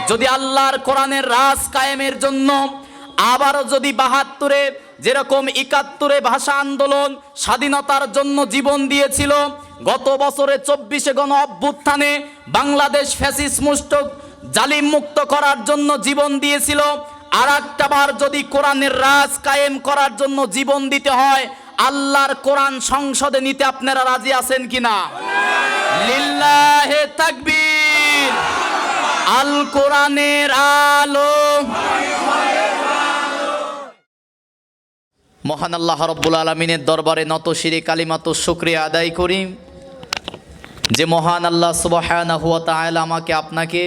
যদি আল্লাহর কোরআনের রাজ কায়েমের জন্য আবারও যদি ৭২-এ যেরকম ৭১-এ ভাষা আন্দোলন স্বাধীনতার জন্য জীবন দিয়েছিল, গত বছরে ২৪-এ গণ অভ্যুত্থানে বাংলাদেশ ফ্যাসিস্ট মুক্ত জালিম মুক্ত করার জন্য জীবন দিয়েছিল, আর একটা বার যদি কোরআনের রাজ কায়েম করার জন্য জীবন দিতে হয়, আল্লাহর কোরআন সংসদে নিতে আপনারা রাজি আছেন কিনা? লিল্লাহে তাকবীর। আল কোরআনের আলো। মহান আল্লাহ রাব্বুল আলামিনের দরবারে নত শিরে কালিমাত শুকরিয়া আদায় করি যে মহান আল্লাহ সুবহানাহু ওয়া তাআলা আমাকে আপনাকে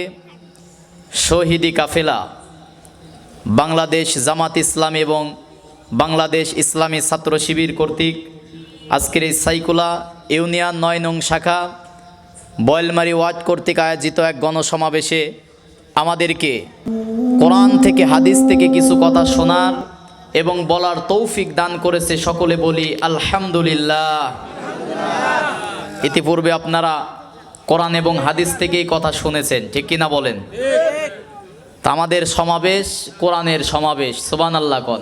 শহীদি কাফেলা বাংলাদেশ জামাত ইসলামী এবং বাংলাদেশ ইসলামী ছাত্র শিবির কর্তৃক আজকের এই সাইকুলা ইউনিয়ন ৯ নং শাখা বয়েলমারি ওয়ার্ড কর্তৃক আয়োজিত এক গণসমাবেশে আমাদেরকে কোরআন থেকে হাদিস থেকে কিছু কথা শোনার এবং বলার তৌফিক দান করেছে। সকলে বলি আলহামদুলিল্লাহ। ইতিপূর্বে আপনারা কোরআন এবং হাদিস থেকেই কথা শুনেছেন, ঠিক কিনা বলেন? তা আমাদের সমাবেশ কোরআনের সমাবেশ, সুবহানাল্লাহ কোন।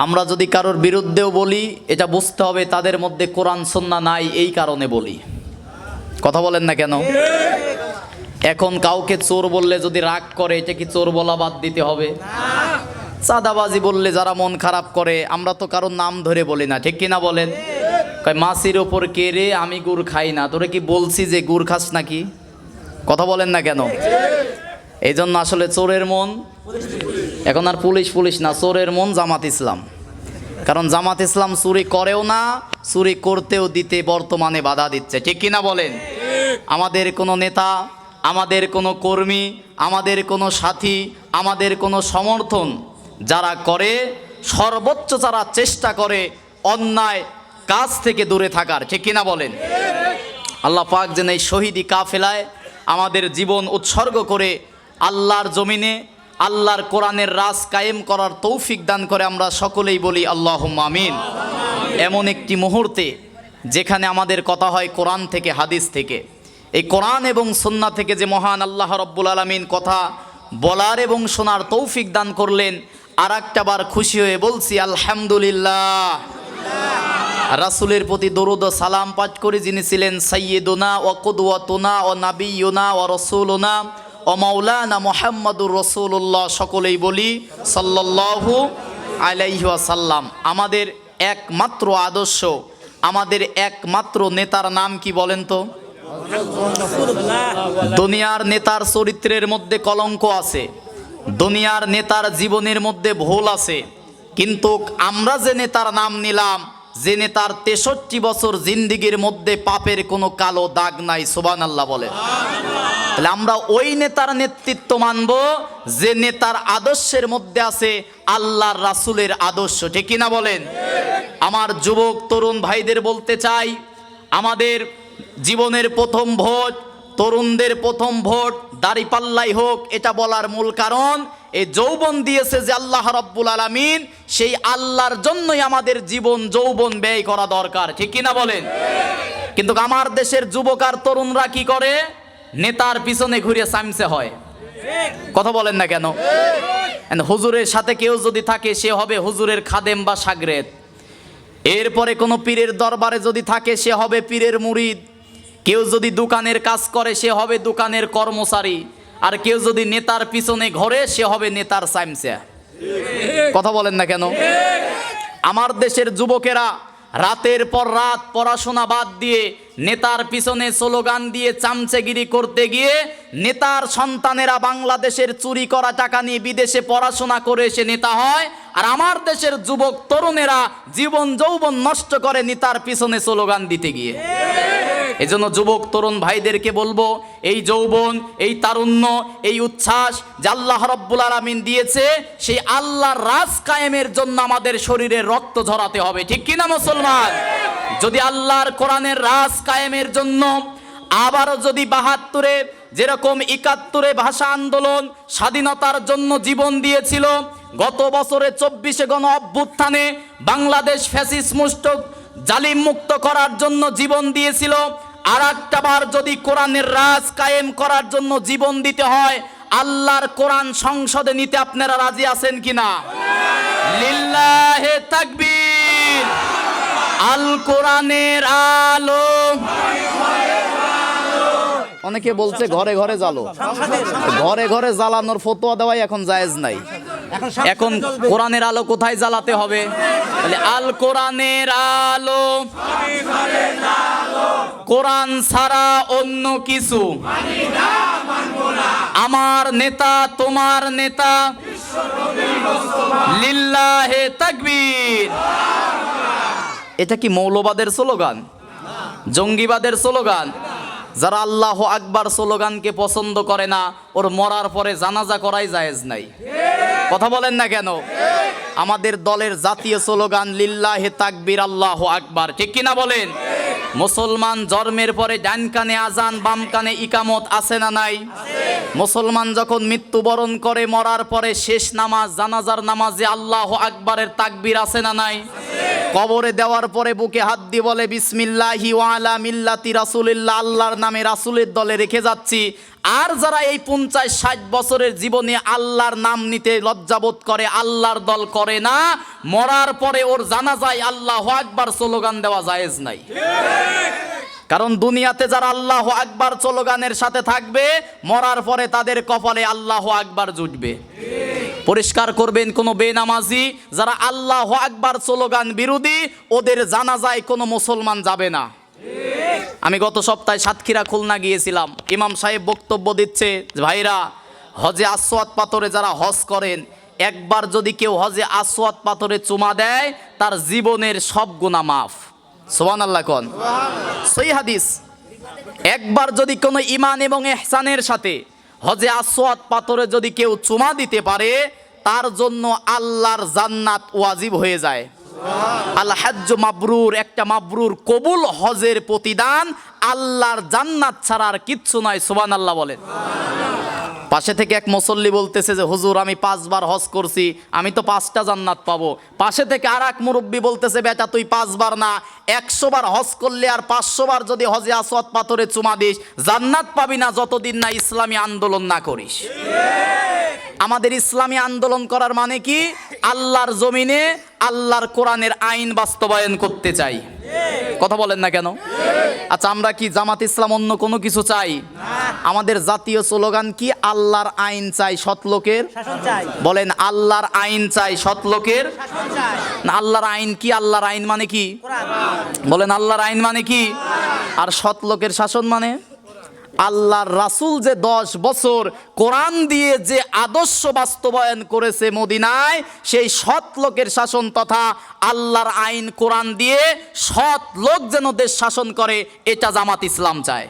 আমরা যদি কারোর বিরুদ্ধেও বলি এটা বুঝতে হবে তাদের মধ্যে কোরআন সুন্নাহ নাই, এই কারণে বলি। কথা বলেন না কেন? এখন কাউকে চোর বললে যদি রাগ করে, এটা কি চোর বলা বাদ দিতে হবে? চাঁদাবাজি বললে যারা মন খারাপ করে, আমরা তো কারোর নাম ধরে বলি না, ঠিক কিনা বলেন? মাছির ওপর কে রে, আমি গুড় খাই না, তোরে কি বলছি যে গুড় খাস নাকি? কথা বলেন না কেন? এই জন্য আসলে চোরের মন এখন আর পুলিশ না, চোরের মন জামাত ইসলাম। কারণ জামাত ইসলাম চুরি করেও না, চুরি করতেও দিতে বর্তমানে বাধা দিচ্ছে, ঠিক কিনা বলেন? আমাদের কোনো নেতা, আমাদের কোনো কর্মী, আমাদের কোনো সাথী, আমাদের কোনো সমর্থন যারা করে, সর্বোচ্চ যারা চেষ্টা করে অন্যায় কাজ থেকে দূরে থাকার, ঠিক কিনা বলেন? আল্লাহ পাক যেন এই শহীদি কাফেলায় আমাদের জীবন উৎসর্গ করে আল্লাহর জমিনে আল্লাহর কোরআনের রাজ কায়েম করার তৌফিক দান করে, আমরা সকলেই বলি আল্লাহুম্মা আমিন। এমন একটি মুহূর্তে যেখানে আমাদের কথা হয় কোরআন থেকে হাদিস থেকে, এই কোরআন এবং সুন্নাহ থেকে যে মহান আল্লাহ রাব্বুল আলামিন কথা বলার এবং শোনার তৌফিক দান করলেন, আর একটা বার খুশি হয়ে বলছি আলহামদুলিল্লাহ। রাসূলের প্রতি দরুদ ও সালাম পাঠ করে যিনি ছিলেন সাইয়্যিদুনা ওয়া কুদওয়াতুনা ওয়া নাবিয়্যুনা ওয়া রাসূলুনা ও মাওলানা মুহাম্মাদুর রাসূলুল্লাহ, সকলেই বলি সাল্লাল্লাহু আলাইহি ওয়াসাল্লাম। আমাদের একমাত্র আদর্শ, আমাদের একমাত্র নেতার নাম কি বলেন তো? দুনিয়ার নেতার চরিত্রের মধ্যে কলঙ্ক আছে, দুনিয়ার নেতার জীবনের মধ্যে ভুল আছে, কিন্তু আমরা যে নেতার নাম নিলাম, যে নেতার ৬৩ বছর জিন্দিগির মধ্যে পাপের কোনো কালো দাগ নাই, সুবহানাল্লাহ বলে। তাহলে আমরা ওই নেতার নেতৃত্ব মানব যে নেতার আদর্শের মধ্যে আছে আল্লাহর রাসূলের আদর্শ, ঠিক কিনা বলেন? আমার যুবক তরুণ ভাইদের বলতে চাই, আমাদের জীবনের প্রথম ভোট, তরুণদের প্রথম ভোট দাঁড়িপাল্লাই হোক, এটা বলার মূল কারণ এই যৌবন দিয়েছে যে আল্লাহ রাব্বুল আলামিন, সেই আল্লাহর জন্যই আমাদের জীবন যৌবন ব্যয় করা দরকার, ঠিক কিনা বলেন? কিন্তু আমার দেশের যুবক আর তরুণরা কি করে? নেতার পিছনে ঘুরে চামচে হয়। কথা বলেন না কেন? হুজুরের সাথে কেউ যদি থাকে সে হবে হুজুরের খাদেম বা শাগরেদ, এরপরে কোনো পীরের দরবারে যদি থাকে সে হবে পীরের মুরিদ, কেউ যদি দোকানের কাজ করে সে হবে দোকানের কর্মচারী, আর কেউ যদি নেতার পিছনে ঘরে সে হবে নেতার চামচা। কথা বলেন না কেন? আমার দেশের যুবকেরা রাতের পর রাত পড়াশোনা বাদ দিয়ে নেতার পিছনে স্লোগান দিয়ে চামচেগিরি করতে গিয়ে নেতার সন্তানেরা বাংলাদেশের চুরি করা টাকা নিয়ে বিদেশে পড়াশোনা করে এসে নেতা হয়, আর আমার দেশের যুবক তরুণেরা জীবন যৌবন নষ্ট করে নেতার পিছনে স্লোগান দিতে গিয়ে। এজন্য যুবক তরুণ ভাইদেরকে বলবো, এই যৌবন, এই তারুণ্য, এই উচ্ছ্বাস যে আল্লাহ রাব্বুল আলামিন দিয়েছে, সেই আল্লাহর রাজ কায়েমের জন্য আমাদের শরীরে রক্ত ঝরাতে হবে, ঠিক কিনা মুসলমান? যদি আল্লাহর কোরআনের রাজ কায়েমের জন্য আবারও যদি ৭২-এ যেরকম ৭১-এ ভাষা আন্দোলন স্বাধীনতার জন্য জীবন দিয়েছিল, গত বছরে ২৪-এ গণ অভ্যুত্থানে বাংলাদেশ ফ্যাসিস্ট মুক্ত জালিম মুক্ত করার জন্য জীবন দিয়েছিল, আর একটা বার যদি কোরআনের রাজ কায়েম করার জন্য জীবন দিতে হয়, আল্লাহর কোরআন সংসদে নিতে আপনারা রাজি আছেন কিনা? লিল্লাহে তাকবীর। আল কোরআনের আলো। অনেকে বলছে ঘরে ঘরে জ্বালো, ঘরে ঘরে জ্বালানোর ফতোয়া দেওয়াই এখন জায়েজ নাই। এখন কোরআনের আলো কোথায় জ্বালাতে হবে? আল কোরআনের আলো, কোরআন ছাড়া অন্য কিছু আমার নেতা তোমার নেতা। লিল্লাহে তাকবীর। এটা কি মৌলবাদের স্লোগান, জঙ্গিবাদের স্লোগান? যারা আল্লাহু আকবার স্লোগানকে পছন্দ করে না, ওর মরার পরে জানাজা করাই জায়েজ নাই। কথা বলেন না কেন? আমাদের দলের জাতীয় স্লোগান লিল্লাহে তাকবীর আল্লাহু আকবার, ঠিক কিনা বলেন? মুসলমান জন্মের পরে ডান কানে আজান বাম কানে ইকামত আছে না নাই? মুসলমান যখন মৃত্যুবরণ করে মরার পরে শেষ নামাজ জানাজার নামাজে আল্লাহু আকবারের তাকবীর আছে না নাই? কবরে দেওয়ার পরে বুকে হাত দিয়ে বলে বিসমিল্লাহি ওয়া আলা মিল্লাতি রাসূলিল্লাহ, আল্লাহর নামে রাসূলের দলে রেখে যাচ্ছি। আর যারা এই 50-60 বছরের জীবনে আল্লাহর নাম নিতে লজ্জাবোধ করে, আল্লাহর দল করে না, মরার পরে ওর জানাজায় আল্লাহু আকবার স্লোগান দেওয়া জায়েজ নাই। কারণ দুনিয়াতে যারা আল্লাহু আকবার স্লোগানের সাথে থাকবে, মরার পরে তাদের কপালে আল্লাহু আকবার জুটবে। পরিষ্কার করবেন, কোনো বেনামাজি যারা আল্লাহু আকবার স্লোগান বিরোধী, ওদের জানাজায় কোনো মুসলমান যাবে না। আমি গত সপ্তাহে সাতক্ষীরা খুলনা গিয়েছিলাম। ইমাম সাহেব বক্তব্য দিচ্ছে, ভাইরা হজে আসওয়াদ পাথরে যারা হজ করেন, একবার যদি কেউ হজে আসওয়াদ পাথরে চুমা দেয়, তার জীবনের সব গুনাহ মাফ। সুবহানাল্লাহ কোন? সহিহ হাদিস। একবার যদি কোনো ঈমান এবং ইহসানের সাথে হজে আসওয়াদ পাথরে যদি কেউ চুমা দিতে পারে, তার জন্য আল্লাহর জান্নাত ওয়াজিব হয়ে যায়। আল হজ্জ মাবরুর, একটা মাবরুর কবুল হজের প্রতিদান আল্লাহর জান্নাত ছাড়া আর কিচ্ছু নয়। সুবহানাল্লাহ বলেন। পাশে থেকে এক মুসল্লি বলতেছে যে হুজুর আমি 5 বার হজ করছি, আমি তো 5টা জান্নাত পাবো। পাশে থেকে আর এক মুরব্বী বলতেছে বেটা তুই 5 বার না 100 বার হজ করলে আর 500 বার যদি হজে আসওয়াদ পাথরে চুমা দিস, জান্নাত পাবি না যতদিন না ইসলামী আন্দোলন না করিস। আমাদের ইসলামী আন্দোলন করার মানে কি? আল্লাহর জমিনে আল্লাহর কোরআনের আইন বাস্তবায়ন করতে চাই। কথা বলেন না কেন? আচ্ছা, আমরা কি জামাত ইসলাম অন্য কোনো কিছু চাই? আমাদের জাতীয় স্লোগান কি? আল্লাহর আইন চাই, সৎ লোকের শাসন চাই। বলেন আল্লাহর আইন চাই, সৎ লোকের শাসন চাই। না, আল্লাহর আইন কি? আল্লাহর আইন মানে কি? বলেন আল্লাহর আইন মানে কি? আর সৎ লোকের শাসন মানে? আল্লাহর রাসূল যে 10 বছর কোরআন দিয়ে যে আদর্শ বাস্তবায়ন করেছে মদিনায়, সেই সৎ লোকের শাসন তথা আল্লাহর আইন কোরআন দিয়ে সৎ লোক যেন দেশ শাসন করে, এটা জামাত ইসলাম চায়।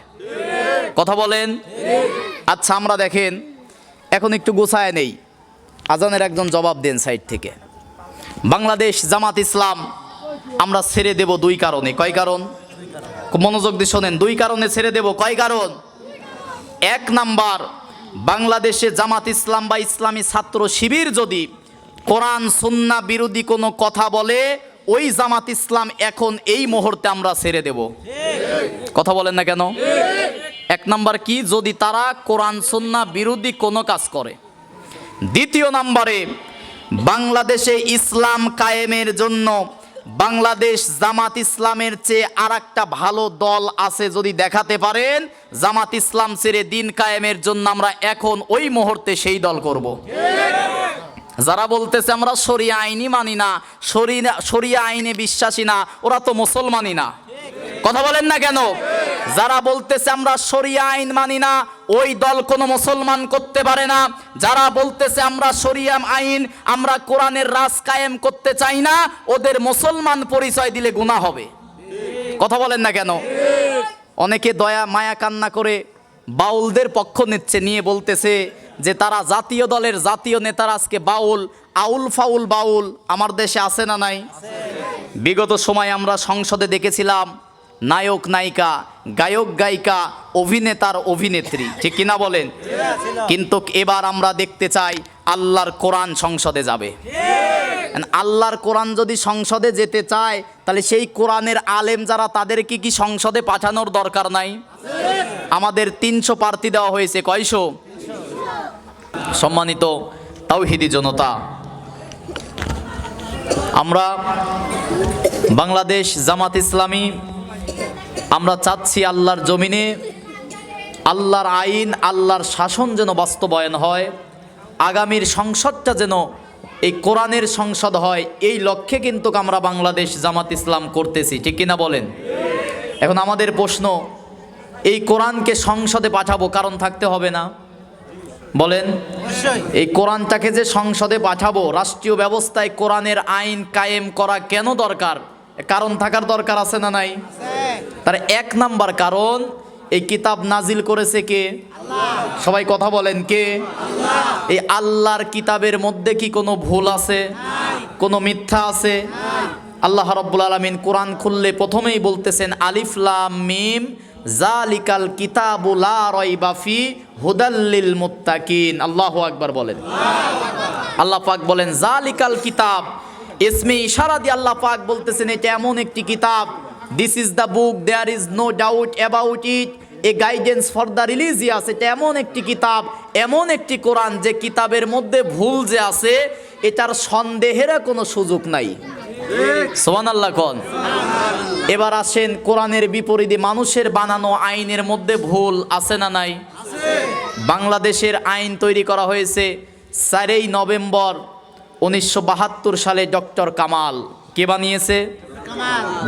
কথা বলেন। আচ্ছা, আমরা দেখেন এখন একটু গোছায় নেই, আজানের একজন জবাব দেন সাইড থেকে। বাংলাদেশ জামাত ইসলাম আমরা ছেড়ে দেব 2 কারণে। কয় কারণ? মনোযোগ দিয়ে শোনেন। 2 কারণে ছেড়ে দেব। কয় কারণ? 1 নাম্বার, বাংলাদেশে জামাত ইসলাম বা ইসলামী ছাত্র শিবির যদি কোরআন সুন্নাহ বিরোধী কোনো কথা বলে, ওই জামাত ইসলাম এখন এই মুহূর্তে আমরা ছেড়ে দেব। কথা বলেন না কেন? 1 নাম্বার কি? যদি তারা কোরআন সুন্নাহ বিরোধী কোনো কাজ করে। 2 নাম্বারে, বাংলাদেশে ইসলাম কায়েমের জন্য বাংলাদেশ জামাত ইসলামের চেয়ে আর একটা ভালো দল আছে যদি দেখাতে পারেন, জামাত ইসলাম ছেড়ে দিন কায়েমের জন্য আমরা এখন ওই মুহূর্তে সেই দল করব। যারা বলতেছে আমরা শরিয়া আইনই মানি না, শরিয়া আইনে বিশ্বাসী না, ওরা তো মুসলমানই না। কথা বলেন না কেন? যারা বলতেছে আমরা শরিয়া আইন মানি না, ওই দল কোনো মুসলমান করতে পারে না। যারা বলতেছে আমরা শরিয়া আইন, আমরা কোরআনের রাজ কায়েম করতে চাই না, ওদের মুসলমান পরিচয় দিলে গুনাহ হবে। কথা বলেন না কেন? অনেকে দয়া মায়া কান্না করে বাউলদের পক্ষ নিচ্ছে, নিয়ে বলতেছে যে তারা জাতীয় দলের জাতীয় নেতারা আজকে বাউল, আউল ফাউল বাউল আমার দেশে আছে না নাই? বিগত সময় আমরা সংসদে দেখেছিলাম নায়ক নায়িকা, গায়ক গায়িকা, অভিনেতার অভিনেত্রী, ঠিক কিনা বলেন? কিন্তু এবার আমরা দেখতে চাই আল্লাহর কোরআন সংসদে যাবে। আল্লাহর কোরআন যদি সংসদে যেতে চায় তাহলে সেই কোরআনের আলেম যারা তাদেরকে কি সংসদে পাঠানোর দরকার নাই? আমাদের 300 প্রার্থী দেওয়া হয়েছে, কয়শো? সম্মানিত তাওহীদি জনতা, আমরা বাংলাদেশ জামাত ইসলামী আমরা চাচ্ছি আল্লাহর জমিনে আল্লাহর আইন, আল্লাহর শাসন যেন বাস্তবায়ন হয়, আগামীর সংসদটা যেন এই কোরআনের সংসদ হয়, এই লক্ষ্যে কিন্তু আমরা বাংলাদেশ জামাত ইসলাম করতেছি, ঠিক কিনা বলেন? এখন আমাদের প্রশ্ন, এই কোরআনকে সংসদে পাঠাবো, কারণ থাকতে হবে না? বলেন, এই কোরআনটাকে যে সংসদে পাঠাবো, রাষ্ট্রীয় ব্যবস্থায় কোরআনের আইন কায়েম করা কেন দরকার? কারণ থাকার দরকার আছে না নাই? তার 1 নাম্বার কারণ, এই কিতাব নাজিল করেছে কে? সবাই কথা বলেন, কে? এই আল্লাহর কিতাবের মধ্যে কি কোনো ভুল আছে? কোনো মিথ্যা আছে? আল্লাহ রাব্বুল আলামিন কোরআন খুললে প্রথমেই বলতেছেন আলিফ লাম মিম জালিকাল কিতাবু লা রাইবা ফি হুদাল লিল মুত্তাকিন। আল্লাহু আকবার বলেন। আল্লাহ পাক বলেন জালিকাল কিতাব, ইসমে ইশারা দিয়ে আল্লাহ পাক বলতেছেন এটা এমন একটি কিতাব, this is the book, there is no doubt about it, a guidance for the religious. এটা এমন একটি কিতাব, এমন একটি কোরআন যে কিতাবের মধ্যে ভুল যে আছে এটার সন্দেহের কোনো সুযোগ নাই। সুবহানাল্লাহ কোন। এবার আসেন কোরআনের বিপরীতে মানুষের বানানো আইনের মধ্যে ভুল আছে না নাই? বাংলাদেশের আইন তৈরি করা হয়েছে 4 নভেম্বর 1972 সালে ডক্টর কামাল। কে বানিয়েছে?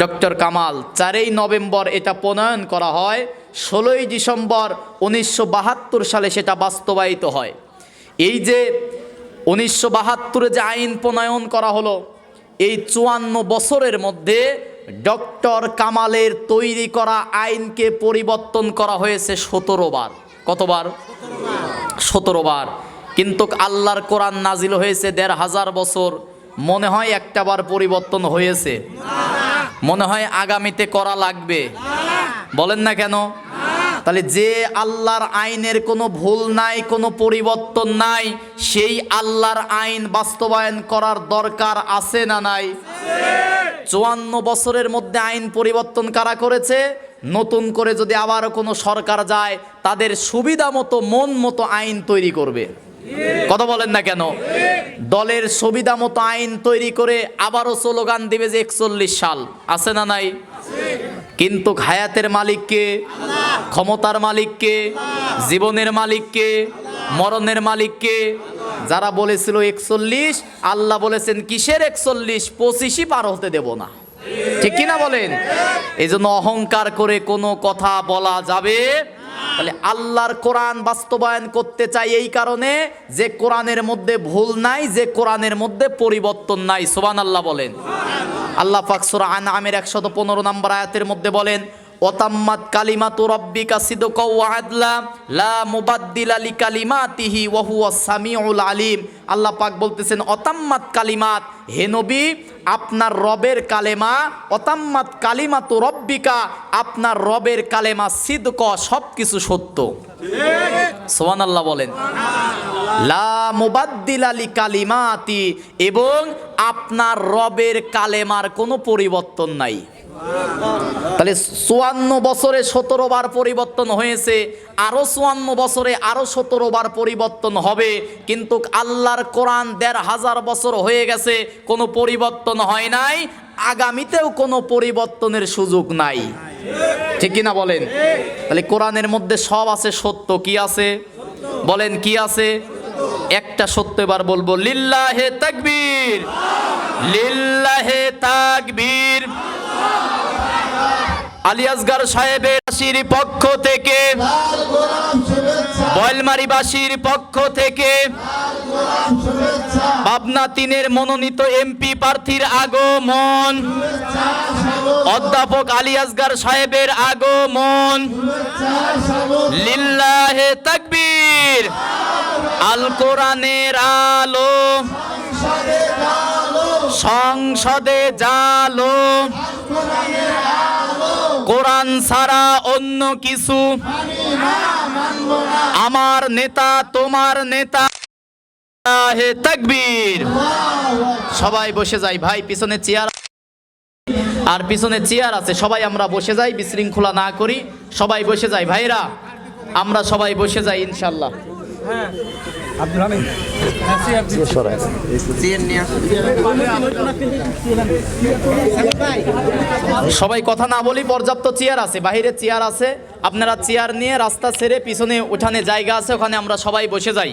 ডক্টর কামাল। 4 নভেম্বর এটা প্রণয়ন করা হয়, 16 ডিসেম্বর 1972 সালে সেটা বাস্তবায়িত হয়। এই যে 1972-এ যে আইন প্রণয়ন করা হলো, এই 54 বছরের মধ্যে ডক্টর কামালের তৈরি করা আইনকে পরিবর্তন করা হয়েছে 17 বার। কতবার? 17 বার। কিন্তু আল্লাহর কোরআন নাজিল হয়েছে 1500 বছর, মনে হয় একটা বার পরিবর্তন হয়েছে? মনে হয় আগামীতে করা লাগবে? বলেন না কেন? তাহলে যে আল্লাহর আইনের কোনো ভুল নাই, কোনো পরিবর্তন নাই, সেই আল্লাহর আইন বাস্তবায়ন করার দরকার আছে না নাই? 54 বছরের মধ্যে আইন পরিবর্তন কারা করেছে? নতুন করে যদি আবার কোনো সরকার যায় তাদের সুবিধা মতো মন মতো আইন তৈরি করবে। কথা বলেন না কেন? দলের সুবিধা মতো আইন তৈরি করে আবারও স্লোগান দিবে যে 41 সাল। আছে না নাই? কিন্তু হায়াতের মালিককে, ক্ষমতার মালিককে, জীবনের মালিককে, মরণের মালিককে? যারা বলেছিল 41, আল্লাহ বলেছেন কিসের 41? 25ই পার হতে দেব না। ঠিক কিনা বলেন? এই জন্য অহংকার করে কোনো কথা বলা যাবে। তাহলে আল্লাহর কোরআন বাস্তবায়ন করতে চাই এই কারণে যে কোরআনের মধ্যে ভুল নাই, যে কোরআনের মধ্যে পরিবর্তন নাই। সুবহানাল্লাহ বলেন। আল্লাহ পাক সূরা আনআমের 115 নম্বর আয়াতের মধ্যে বলেন ওয়াতাম্মাত কালিমাতু রাব্বিকা সিদকা ওয়া আদলা লা মুবাদদিলা লিকালিমাতিহি ওয়া হুয়াস সামিউল আলিম। আল্লাহ পাক বলতেছেন ওয়াতাম্মাত কালিমাত, হে নবী আপনার রবের কালেমা, ওয়াতাম্মাত কালিমাতু রাব্বিকা আপনার রবের কালেমা, সিদক সবকিছু সত্য। সুবহানাল্লাহ বলেন। লা মুবাদদিলা লিকালিমাতি, এবং আপনার রবের কালেমার কোনো পরিবর্তন নাই। তাহলে 54 বছরে 17 বার পরিবর্তন হয়েছে, আরো 54 বছরে আরো 17 বার পরিবর্তন হবে, কিন্তু আল্লাহর কোরআন 1500 বছর হয়ে গেছে, কোনো পরিবর্তন হয় নাই, আগামীতেও কোনো পরিবর্তনের সুযোগ নাই। ঠিক কিনা বলেন? তাহলে কোরআনের মধ্যে সব আছে সত্য। কি আছে? বলেন কি আছে? একটা সত্য এবার বলবো, লিল্লাহে তাকবীর, লিল্লাহে তাকবীর। আলী আসগর সাহেবের বাসীর পক্ষ থেকে, বয়লমারীবাসীর পক্ষ থেকে, পাবনা 3-এর মনোনীত এমপি প্রার্থীর আগমন, অধ্যাপক আলী আসগর সাহেবের আগমন। লিল্লাহে তাকবীর। আল কোরআনের আলো সংসদে জালো, কোরআন ছাড়া অন্য কিছু আমার নেতা তোমার নেতা লিল্লাহি তাকবীর। সবাই বসে যাই ভাই, পিছনে চেয়ার আর পিছনে চেয়ার আছে, সবাই আমরা বসে যাই, বিশৃঙ্খলা না করি, সবাই বসে যাই ভাইরা, আমরা সবাই বসে যাই ইনশাল্লাহ। সবাই কথা না বলি, পর্যাপ্ত চেয়ার আছে, বাইরে চেয়ার আছে, আপনারা চেয়ার নিয়ে রাস্তা ছেড়ে পিছনে উঠানে জায়গা আছে, ওখানে আমরা সবাই বসে যাই।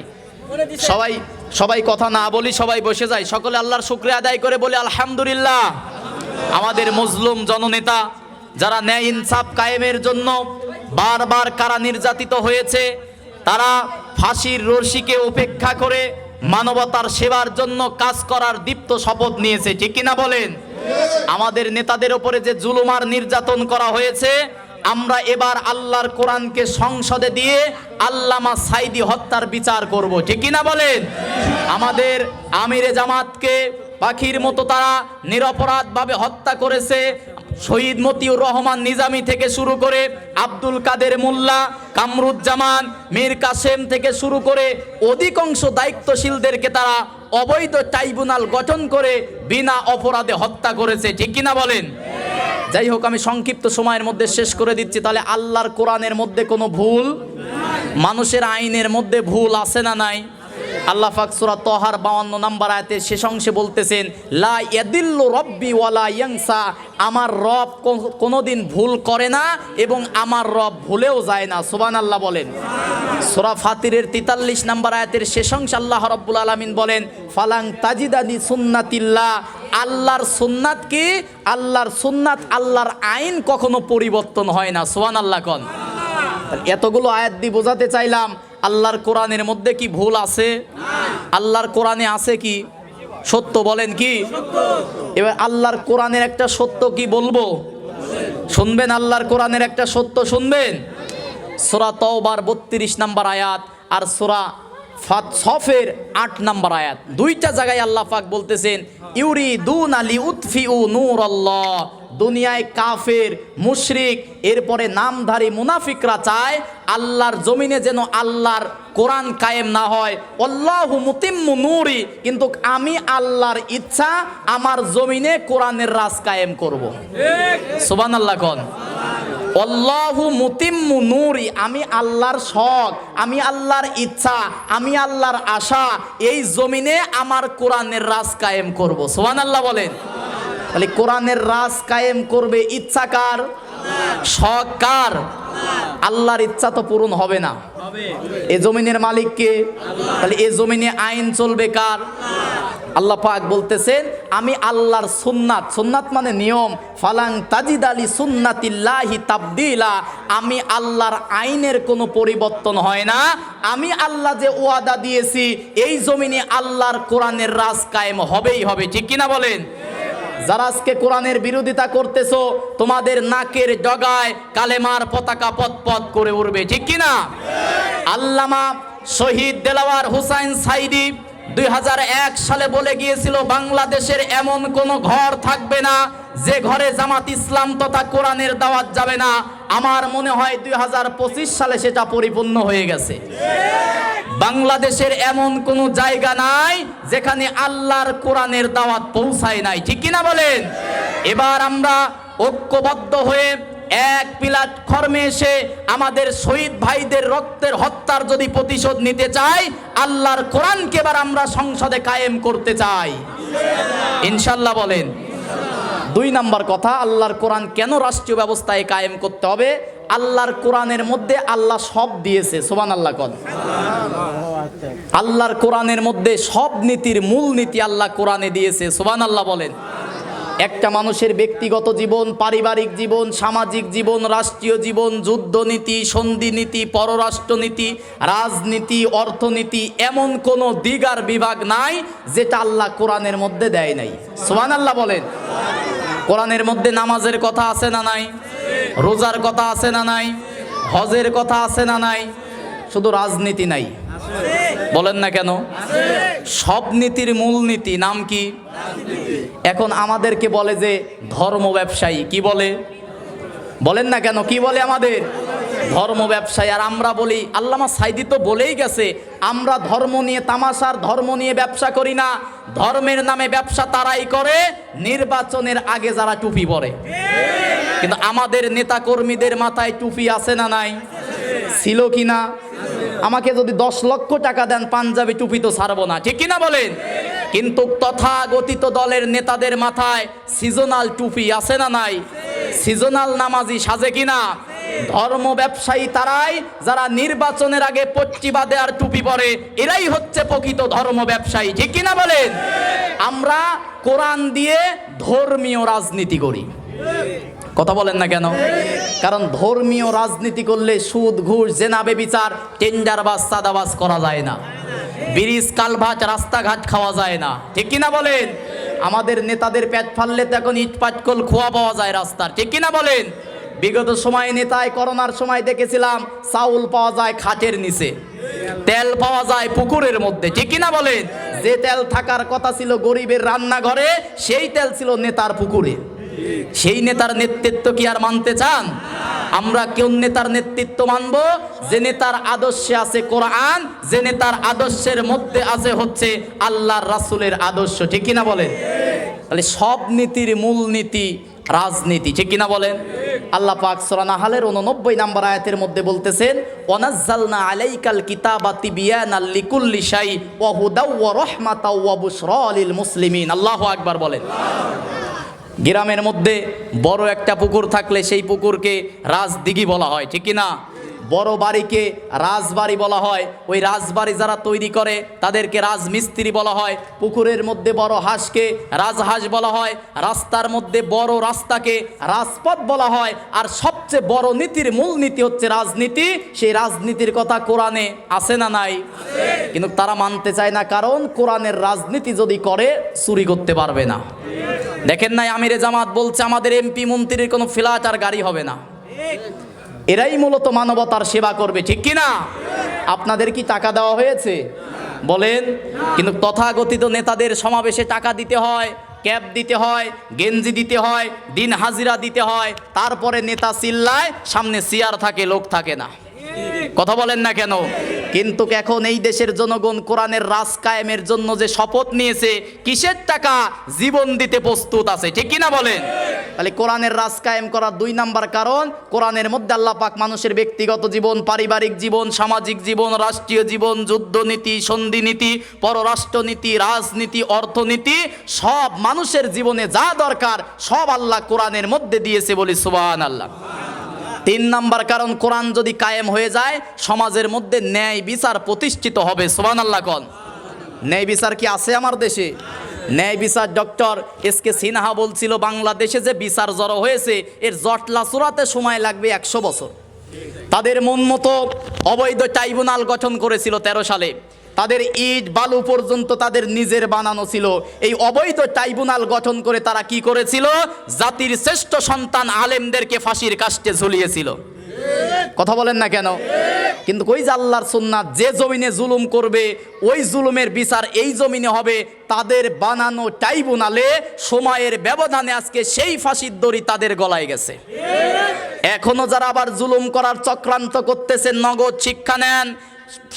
সবাই সবাই কথা না বলি, সবাই বসে যাই, সকলে আল্লাহর শুকরিয়া আদায় করে বলি আলহামদুলিল্লাহ। আমাদের মজলুম জননেতা যারা ন্যায় ইনসাফ কায়েমের জন্য বারবার কারা নির্যাতিত হয়েছে, তারা ফাঁসির রশিকে উপেক্ষা করে মানবতার সেবার জন্য কাজ করার দীপ্ত শপথ নিয়েছে, ঠিক কিনা বলেন? আমাদের নেতাদের উপরে যে জুলুম আর নির্যাতন করা হয়েছে, আমরা এবার আল্লাহর কোরআনকে সংসদে দিয়ে আল্লামা সাইদি হত্যার বিচার করব, ঠিক কিনা বলেন? আমাদের আমিরে জামাতকে পাখির মতো তারা নিরপরাধভাবে হত্যা করেছে। শহীদ মতিউর রহমান নিজামী থেকে শুরু করে আব্দুল কাদের মোল্লা, কামরুজ্জামান, মীর কাসেম থেকে শুরু করে অধিকাংশ দায়িত্বশীলদেরকে তারা অবৈধ ট্রাইব্যুনাল গঠন করে বিনা অপরাধে হত্যা করেছে, ঠিক কিনা বলেন? যাই হোক, আমি সংক্ষিপ্ত সময়ের মধ্যে শেষ করে দিচ্ছি। তাহলে আল্লাহর কোরআনের মধ্যে কোনো ভুল, মানুষের আইনের মধ্যে ভুল আছে না নাই? আল্লাহ পাক সূরা তাহার 52 নম্বর আয়াতে শেষ অংশে বলতেছেন, লা ইয়াদিল্লু রব্বি ওয়ালা ইয়ানসা, আমার রব কোনোদিন ভুল করে না এবং আমার রব ভুলেও যায় না। সুবহানাল্লাহ বলেন। সূরা ফাতিরের 43 নম্বর আয়াতের শেষ অংশে আল্লাহ রাব্বুল আলামিন বলেন, ফালাং তাজিদানি সুন্নাতিল্লাহ, আল্লাহর সুন্নাত কি? আল্লাহর সুন্নাত, আল্লাহর আইন কখনো পরিবর্তন হয় না। সুবহানাল্লাহ কোন। এতগুলো আয়াত দিয়ে বোঝাতে চাইলাম আল্লাহর কোরআনের মধ্যে কি ভুল আছে? আল্লাহর কোরআনে আছে কি সত্য? বলেন কি? এবার আল্লাহর কোরআনের একটা সত্য কি বলবো, শুনবেন? আল্লাহর কোরআনের একটা সত্য শুনবেন। সূরা তাওবার 32 নম্বর আয়াত আর সূরা সফের 8 নম্বর আয়াত, দুইটা জায়গায় আল্লাহ পাক বলতেছেন, ইউরিদুনা লিউতফিউ নূরাল্লাহ। দুনিয়ায় কাফের, মুশরিক, এরপরে নামধারী মুনাফিকরা চায় আল্লাহর জমিনে যেন আল্লাহর কোরআন কায়েম না হয়। আল্লাহু মুতিম্মু নূরি, কিন্তু আমি আল্লাহর ইচ্ছা আমার জমিনে কোরআনের রাজ কায়েম করব। সুবহানাল্লাহ কোন। আল্লাহু মুতিম্মু নূরি, আমি আল্লাহর শখ, আমি আল্লাহর ইচ্ছা, আমি আল্লাহর আশা, এই জমিনে আমার কোরআনের রাজ কায়েম করব। সুবহানাল্লাহ বলেন। তাহলে কোরআনের রাজ কায়েম করবে ইচ্ছা কার? শখ কার? আল্লাহর ইচ্ছা তো পূরণ হবে না। এই জমিনের মালিক কে? তাহলে এই জমিনে আইন চলবে কার? আল্লাহ পাক বলতেছেন, আমি আল্লাহর সুন্নাত, সুন্নাত মানে নিয়ম, ফালাং তাজিদালি সুন্নাতিল্লাহি তাবদিলা, আমি আল্লাহর আইনের কোনো পরিবর্তন হয় না। আমি আল্লাহ যে ওয়াদা দিয়েছি, এই জমিনে আল্লাহর কোরআনের রাজ কায়েম হবেই হবে, ঠিক কিনা বলেন? যারা আজকে কোরআনের বিরোধিতা করতেছো, তোমাদের নাকের ডগায় কালেমার পতাকা পতপত করে উড়বে, ঠিক কিনা? আল্লামা শহীদ দেলাওয়ার হোসাইন সাইদি 2001 সালে বলে গিয়েছিল, বাংলাদেশের এমন কোন ঘর থাকবে না যে ঘরে জামাত ইসলাম তথা কোরআনের দাওয়াত যাবে না। আমার মনে হয় 2025 সালে সেটা পরিপূর্ণ হয়ে গেছে। বাংলাদেশের এমন কোন জায়গা নাই যেখানে আল্লাহর কোরআনের দাওয়াত পৌঁছায় নাই, ঠিক কিনা বলেন? এবার আমরা ঐক্যবদ্ধ হয়ে এক প্ল্যাটফর্মে এসে আমাদের শহীদ ভাইদের রক্তের হত্যার যদি প্রতিশোধ নিতে চাই, আল্লাহর কোরআনকে এবার আমরা সংসদে কায়েম করতে চাই, ইনশাল্লাহ বলেন। 2 নম্বর কথা, আল্লাহর কোরআন কেন রাষ্ট্রীয় ব্যবস্থায় কায়েম করতে হবে? আল্লাহর কোরআনের মধ্যে আল্লাহ সব দিয়েছে। সুবহানাল্লাহ কোন। আল্লাহর কোরআনের মধ্যে সব নীতির মূল নীতি আল্লাহ কোরআনে দিয়েছে। সুবহানাল্লাহ বলেন। একটা মানুষের ব্যক্তিগত জীবন, পারিবারিক জীবন, সামাজিক জীবন, রাষ্ট্রীয় জীবন, যুদ্ধনীতি, সন্ধিনীতি, পররাষ্ট্রনীতি, রাজনীতি, অর্থনীতি, এমন কোনো দিক আর বিভাগ নাই যেটা আল্লাহ কোরআনের মধ্যে দেয় নাই। সুবহানাল্লাহ বলেন। কোরআনের মধ্যে নামাজের কথা আছে না নাই? রোজার কথা আছে না নাই? হজের কথা আছে না নাই? শুধু রাজনীতি নাই, বলেন না কেন? সব নীতির মূল নীতি নাম কি? এখন আমাদেরকে বলে যে ধর্ম ব্যবসায়ী, কি বলে? বলেন না কেন? কি বলে আমাদের? ধর্ম ব্যবসায়ী। আর আমরা বলি, আল্লামা সাইদি তো বলেই গেছে, আমরা ধর্ম নিয়ে তামাশার, ধর্ম নিয়ে ব্যবসা করি না। ধর্মের নামে ব্যবসা তারাই করে নির্বাচনের আগে যারা টুপি পরে। কিন্তু আমাদের নেতা কর্মীদের মাথায় টুপি আছে না নাই? ছিল কি না? আমাকে যদি 10 লক্ষ টাকা দেন পাঞ্জাবি টুপি তো ছাড়বো না, ঠিক কিনা বলেন? কিন্তু তথাগতিত দলের নেতাদের মাথায় সিজনাল টুপি আছে না নাই? সিজনাল নামাজি সাজে কিনা? ধর্ম ব্যবসায়ী তারাই যারা নির্বাচনের আগে পট্টি বাঁধে আর টুপি পরে, এরাই হচ্ছে প্রকৃত ধর্ম ব্যবসায়ী, ঠিক কিনা বলেন? আমরা কোরআন দিয়ে ধর্মীয় রাজনীতি করি। কথা বলেন না কেন? কারণ ধর্মীয় রাজনীতি করলে সুদ, ঘুষ, জেনা, বেবিচার, টেন্ডারবাজ, সাদাবাজ করা যায় না। ব্রিজ, কালভার্ট, রাস্তাঘাট খাওয়া যায় না, ঠিক কিনা বলেন? আমাদের নেতাদের পেট ফাললে তো এখন ইট পাটকল খোয়া পাওয়া যায় রাস্তার, ঠিক কিনা বলেন? বিগত সময়ে নেতায় করোনার সময় দেখেছিলাম চাউল পাওয়া যায় খাটের নিচে, তেল পাওয়া যায় পুকুরের মধ্যে, ঠিক কিনা বলেন? যে তেল থাকার কথা ছিল গরিবের রান্নাঘরে, সেই তেল ছিল নেতার পুকুরে। সেই নেতার নেতৃত্ব কি আর মানতে চান? আমরা কোন নেতার নেতৃত্ব মানব? যে নেতার আদর্শে আছে কোরআন, যে নেতার আদর্শের মধ্যে আছে হচ্ছে আল্লাহর রাসূলের আদর্শ, ঠিক কিনা বলেন? তাহলে সব নীতির মূল নীতি রাজনীতি, ঠিক কিনা বলেন? আল্লাহ পাক সূরা নাহলের 89 নম্বর আয়াতের মধ্যে বলতেছেন, ওয়ানাজ্জালনা আলাইকাল কিতাবা তিবিয়ানাল লিকুল্লি শাই ওয়া হুদাও ওয়া রাহমাতাও ওয়া বুশরা লিল মুসলিমিন। আল্লাহু আকবার বলেন। গ্রামের মধ্যে বড় একটা পুকুর থাকলে সেই পুকুরকে রাজদিঘি বলা হয়, ঠিক কিনা? বড় বাড়িকে রাজবাড়ি বলা হয়। ওই রাজবাড়ি যারা তৈরি করে তাদেরকে রাজমিস্ত্রি বলা হয়। পুকুরের মধ্যে বড় হাঁসকে রাজহাঁস বলা হয়। রাস্তার মধ্যে বড় রাস্তাকে রাজপথ বলা হয়। আর সবচেয়ে বড় নীতির মূল নীতি হচ্ছে রাজনীতি। সেই রাজনীতির কথা কোরআনে আছে না নাই? কিন্তু তারা মানতে চায় না, কারণ কোরআনের রাজনীতি যদি করে চুরি করতে পারবে না। দেখেন নাই আমিরে জামাত বলছে আমাদের এমপি মন্ত্রীর কোনো ফ্ল্যাট আর গাড়ি হবে না। এরাই মূলত মানবতার সেবা করবে, ঠিক কিনা? আপনাদের কি টাকা দেওয়া হয়েছে বলেন? কিন্তু তথাগতিত নেতাদের সমাবেশে টাকা দিতে হয়, ক্যাব দিতে হয়, গেঞ্জি দিতে হয়, দিন হাজিরা দিতে হয়। তারপরে নেতা চিল্লায়, সামনে চেয়ার থাকে, লোক থাকে না। কথা বলেন না কেন? কিন্তু এখন এই দেশের জনগণ কোরআনের রাজ কায়েমের জন্য যে শপথ নিয়েছে, কিসের টাকা? জীবন দিতে প্রস্তুত আছে, ঠিক কিনা বলেন? তাহলে কোরআনের রাজ কায়েম করার 2 নাম্বার কারণ, কোরআনের মধ্যে আল্লাহ পাক মানুষের ব্যক্তিগত জীবন, পারিবারিক জীবন, সামাজিক জীবন, রাষ্ট্রীয় জীবন, যুদ্ধনীতি, সন্ধিনীতি, পররাষ্ট্রনীতি, রাজনীতি, অর্থনীতি, সব মানুষের জীবনে যা দরকার সব আল্লাহ কোরআনের মধ্যে দিয়েছে, বলি সুবহানাল্লাহ। 3 নাম্বার কারণ, কোরআন যদি কায়েম হয়ে যায় সমাজের মধ্যে ন্যায় বিচার প্রতিষ্ঠিত হবে। সুবহানাল্লাহ কোন? ন্যায় বিচার কি আছে আমার দেশে? ন্যায় বিচার ডক্টর এস.কে. সিনহা বলছিল, বাংলাদেশে যে বিচার জড়ো হয়েছে এর জটলা চূড়াতে সময় লাগবে 100 বছর। তাদের মন মতো অবৈধ ট্রাইব্যুনাল গঠন করেছিল 13 সালে। তাদের ইট বালু পর্যন্ত তাদের নিজের বানানো ছিল। এই অবৈধ ট্রাইব্যুনাল গঠন করে তারা কি করেছিল? জাতির শ্রেষ্ঠ সন্তান আলেমদেরকে ফাঁসির কাস্টে ঝুলিয়েছিল। কথা বলেন না কেন? কিন্তু ওই যে আল্লাহর সুন্নাত, যে জমিনে জুলুম করবে ওই জুলুমের বিচার এই জমিনে হবে। তাদের বানানো ট্রাইব্যুনালে সময়ের ব্যবধানে আজকে সেই ফাঁসির দড়ি তাদের গলায় গেছে। এখনো যারা আবার জুলুম করার চক্রান্ত করতেছে, নগদ শিক্ষা নেন।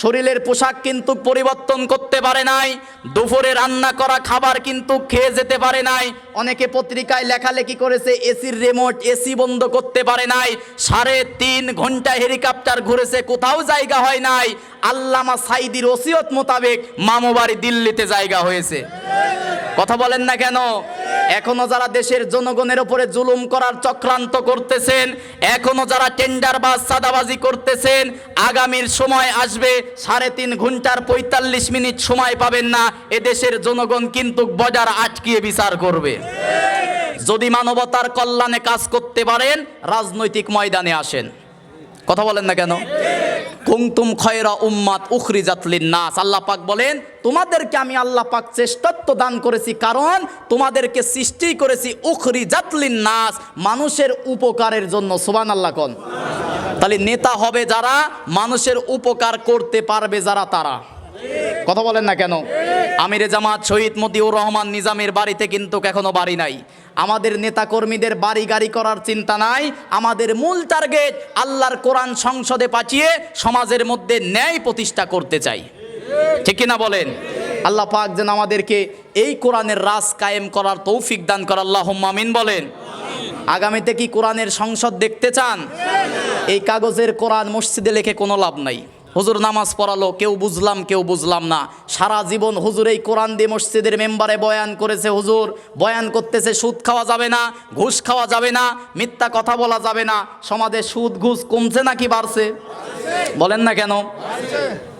শরীরের পোশাক কিন্তু পরিবর্তন করতে পারে নাই, দুপুরে রান্না করা খাবার কিন্তু খেয়ে যেতে পারে নাই। অনেকে পত্রিকায় লেখালেখি করেছে এসির রিমোট এসি বন্ধ করতে পারে নাই। 3.5 ঘন্টা হেলিকপ্টার ঘুরেছে, কোথাও জায়গা হয় নাই। আল্লামা সাইদির ওসিয়ত মোতাবেক মামুবাড়ি দিল্লিতে জায়গা হয়েছে। কথা বলেন না কেন? এখনো যারা দেশের জনগণের উপরে জুলুম করার চক্রান্ত করতেছেন, এখনো যারা টেন্ডারবাজ সাদাবাজি করতেছেন, আগামীর সময় আসবে 3.5 ঘন্টার 45 মিনিট সময় পাবেন না। এদেশের জনগণ কিন্তু বর্ডার আটকিয়ে বিচার করবে। যদি মানবতার কল্যাণে কাজ করতে পারেন রাজনৈতিক ময়দানে আসেন। কথা বলেন না কেন? কুনতুম খয়রা উম্মাত উখরিজাত লিন-নাস। আল্লাহ পাক বলেন, তোমাদেরকে আমি আল্লাহ পাক শ্রেষ্ঠত্ব দান করেছি, কারণ তোমাদেরকে সৃষ্টি করেছি উখরিজাত লিন-নাস, মানুষের উপকারের জন্য। সুবহানাল্লাহ কোন? তাহলে নেতা হবে যারা মানুষের উপকার করতে পারবে, যারা তারা। কথা বলেন না কেন? আমিরে জামাত শহীদ মতিউর রহমান নিজামের বাড়িতে কিন্তু এখনো বাড়ি নাই। আমাদের নেতাকর্মীদের বাড়ি গাড়ি করার চিন্তা নাই। আমাদের মূল টার্গেট আল্লাহর কোরআন সংসদে পাঠিয়ে সমাজের মধ্যে ন্যায় প্রতিষ্ঠা করতে চাই। ঠিক কিনা বলেন? আল্লাহ পাক যেন আমাদেরকে এই কোরআনের রাজ কায়েম করার তৌফিক দান করে, আল্লাহুম্মা আমিন বলেন। আগামীতে কি কোরআনের সংসদ দেখতে চান? এই কাগজের কোরআন মসজিদে লিখে কোনো লাভ নাই। হুজুর নামাজ পড়ালো, কেউ বুঝলাম না। সারা জীবন হুজুর এই কোরআন দিয়ে মসজিদের মেম্বারে বয়ান করেছে। হুজুর বয়ান করতেছে সুদ খাওয়া যাবে না, ঘুষ খাওয়া যাবে না, মিথ্যা কথা বলা যাবে না। সমাজে সুদ ঘুষ কমছে নাকি বাড়ছে? বলেন না কেন?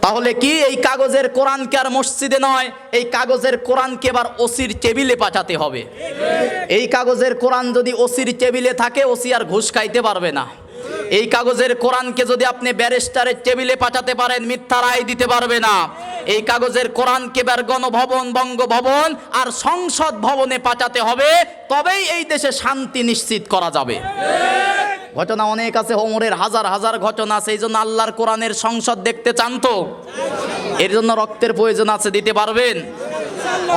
তাহলে কি এই কাগজের কোরআনকে আর মসজিদে নয়, এই কাগজের কোরআনকে এবার ওসির টেবিলে পাঠাতে হবে। এই কাগজের কোরআন যদি ওসির টেবিলে থাকে, ওসি আর ঘুষ খাইতে পারবে না। এই কাগজের কোরআনকে যদি আপনি ব্যারিস্টারের টেবিলে পাঠাতে পারেন, মিথ্যা রায় দিতে পারবে না। এই কাগজের কোরআনকে এবার গণভবন, বঙ্গভবন আর সংসদ ভবনে পাঠাতে হবে, তবেই এই দেশে শান্তি নিশ্চিত করা যাবে। ঘটনা অনেক আছে, ওমরের হাজার হাজার ঘটনা আছে। এই জন্য আল্লাহর কোরআনের সংসদ দেখতে চান তো? এর জন্য রক্তের প্রয়োজন আছে, দিতে পারবেন?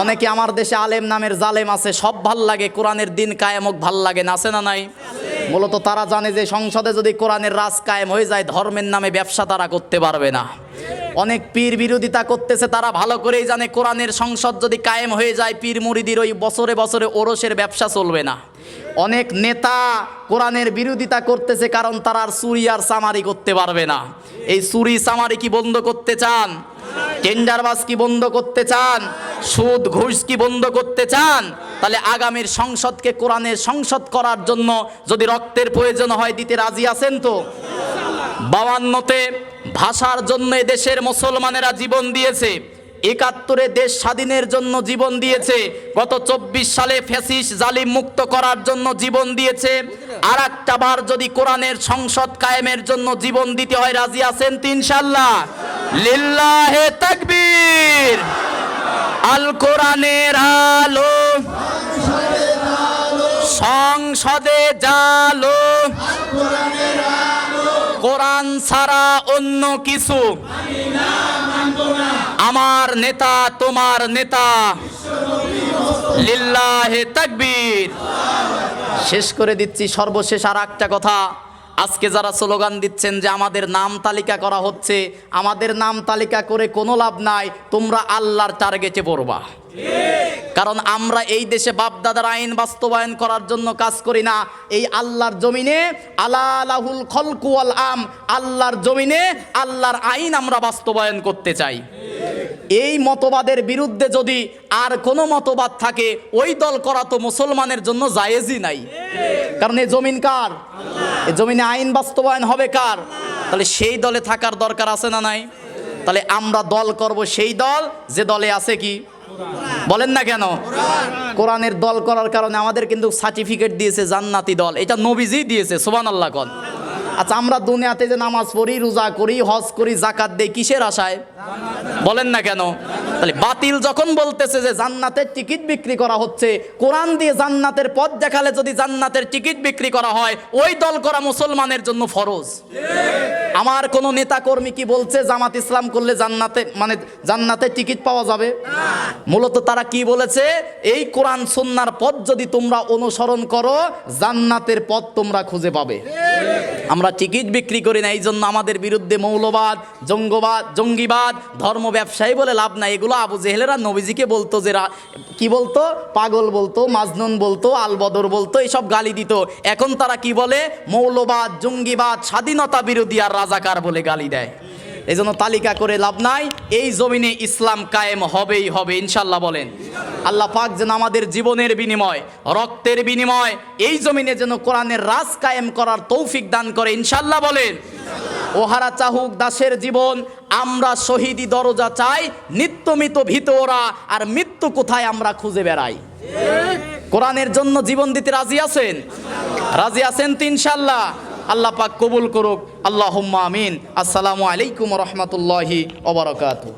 অনেকে আমার দেশে আলেম নামের জালেম আছে, সব ভাল লাগে, কোরআনের দিন কায়েমক ভাল লাগে না, আছে না নাই? মূলত তারা জানে যে সংসদে যদি কোরআনের রাজ কায়েম হয়ে যায়, ধর্মের নামে ব্যবসা তারা করতে পারবে না। অনেক পীর বিরোধিতা করতেছে, তারা ভালো করেই জানে কোরআনের সংসদ যদি কায়েম হয়ে যায়, পীর মুরিদির ওই বছরে বছরে ওরসের ব্যবসা চলবে না। অনেক নেতা কোরআনের বিরোধিতা করতেছে, কারণ তারা আর চুরি আর চামারি করতে পারবে না। এই চুরি চামারি কি বন্ধ করতে চান? টেন্ডারবাজ কি বন্ধ করতে চান? সুদ ঘুষ কি বন্ধ করতে চান? তাহলে আগামীর সংসদকে কোরআনের সংসদ করার জন্য যদি রক্তের প্রয়োজন হয়, দিতে রাজি আছেন তো? 52তে ভাষার জন্য দেশের মুসলমানেরা জীবন দিয়েছে, 71-এ দেশ স্বাধীনের জন্য জীবন দিয়েছে, গত 24 সালে ফ্যাসিস্ট জালিম মুক্ত করার জন্য জীবন দিয়েছে। আর একটা বার যদি কোরআনের সংসদ কায়েমের জন্য জীবন দিতে হয়, রাজি আছেন তো ইনশাআল্লাহ? লিল্লাহে তাকবীর। আল কোরআনের আলো সংসদে জালো, কোরআন ছাড়া অন্য কিছু আমার নেতা তোমার নেতা। লিল্লাহে তাকবীর। শেষ করে দিচ্ছি, সর্বশেষ আর একটা কথা। আজকে যারা স্লোগান দিচ্ছেন যে আমাদের নাম তালিকা করা হচ্ছে, আমাদের নাম তালিকা করে কোনো লাভ নাই, তোমরা আল্লাহর টার্গেটে পড়বা। কারণ আমরা এই দেশে বাপদাদার আইন বাস্তবায়ন করার জন্য কাজ করি না। এই আল্লাহর জমিনে আলা লাহুল খলকু ওয়াল আম, আল্লাহর জমিনে আল্লাহর আইন আমরা বাস্তবায়ন করতে চাই। এই মতবাদের বিরুদ্ধে যদি আর কোনো মতবাদ থাকে, ওই দল করা তো মুসলমানের জন্য জায়েজই নাই। কারণ এই জমিন কার? এই জমিনে আইন বাস্তবায়ন হবে কার? তাহলে সেই দলে থাকার দরকার আছে না নাই? তাহলে আমরা দল করব সেই দল যে দলে আছে কি? বলেন না কেন? কোরআনের দল করার কারণে আমাদের কিন্তু সার্টিফিকেট দিয়েছে জান্নাতি দল, এটা নবীজি দিয়েছে, সুবহানাল্লাহ কোন। আচ্ছা, আমরা দুনিয়াতে যে নামাজ পড়ি, রোজা করি, হজ করি, যাকাত দেই, কিসের আশায়? বলেন না কেন? তাহলে বাতিল যখন বলতেছে যে জান্নাতের টিকিট বিক্রি করা হচ্ছে, কোরআন দিয়ে জান্নাতের পথ দেখালে যদি জান্নাতের টিকিট বিক্রি করা হয়, ওই দল করা মুসলমানের জন্য ফরজ। আমার কোন নেতা কর্মী কি বলছে জামাত ইসলাম করলে জান্নাতে মানে জান্নাতের টিকিট পাওয়া যাবে? মূলত তারা কি বলেছে, এই কোরআন সুন্নাহর পথ যদি তোমরা অনুসরণ করো, জান্নাতের পথ তোমরা খুঁজে পাবে। আমরা টিকিট বিক্রি করি না, এই জন্য আমাদের বিরুদ্ধে মৌলবাদ, জঙ্গিবাদ, ধর্ম ব্যবসায়ী বলে লাভ নাই। এগুলো আবু জেহেলেরা নবীজিকে বলতো, যে কি বলতো, পাগল বলতো, মাজনুন বলতো, আলবদর বলতো, এইসব গালি দিত। এখন তারা কি বলে, মৌলবাদ, জঙ্গিবাদ, স্বাধীনতা বিরোধী আর রাজাকার বলে গালি দেয়। এই জন্য তালিকা করে লাভ নাই, এই জমিনে ইসলাম কায়েম হবেই হবে ইনশাল্লাহ বলেন। আল্লাহ পাক যেন আমাদের জীবনের বিনিময়, রক্তের বিনিময় এই জমিনে যেন কোরআনের রাজ কায়েম করার তৌফিক দান করে ইনশাল্লাহ বলেন। ওহারা চাহুক দাসের জীবন, আমরা শহীদি দরজা চাই, নিত্যমিত ভীত ওরা, আর মৃত্যু কোথায় আমরা খুঁজে বেড়াই। কোরআনের জন্য জীবন দিতে রাজি আছেন? রাজি আছেন তো ইনশাল্লাহ? আল্লাহ পাক কবুল করুক, আল্লাহুম্মা আমিন। আসসালামু আলাইকুম ওয়া রাহমাতুল্লাহি ওয়া বারাকাতুহু।